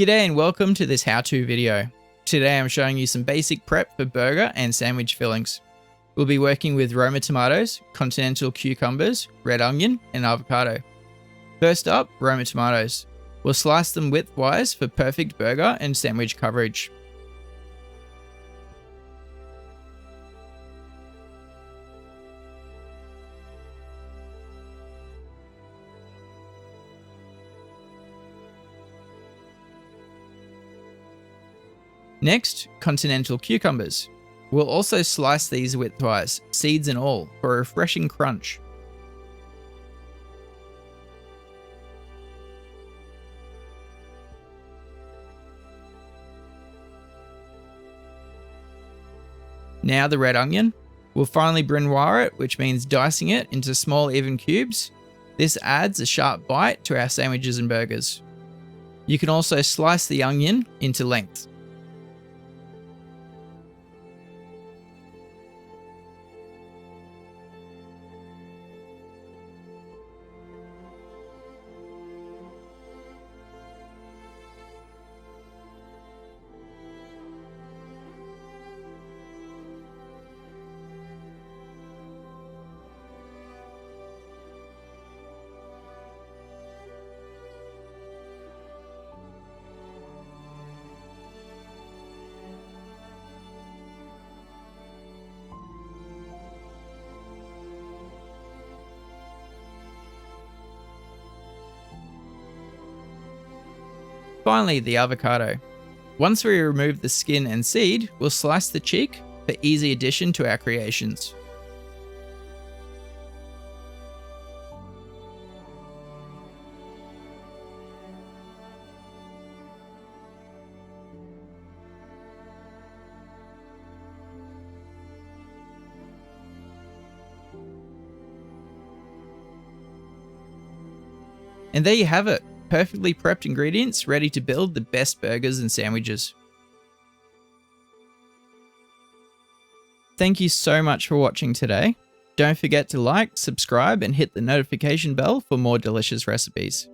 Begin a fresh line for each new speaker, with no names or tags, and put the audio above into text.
G'day and welcome to this how-to video. Today I'm showing you some basic prep for burger and sandwich fillings. We'll be working with Roma tomatoes, Continental cucumbers, red onion, and avocado. First up, Roma tomatoes. We'll slice them widthwise for perfect burger and sandwich coverage. Next, Continental cucumbers. We'll also slice these widthwise, seeds and all, for a refreshing crunch. Now the red onion. We'll finely brunoise it, which means dicing it into small even cubes. This adds a sharp bite to our sandwiches and burgers. You can also slice the onion into lengths. Finally, the avocado. Once we remove the skin and seed, we'll slice the cheek for easy addition to our creations. And there you have it. Perfectly prepped ingredients ready to build the best burgers and sandwiches. Thank you so much for watching today. Don't forget to like, subscribe, and hit the notification bell for more delicious recipes.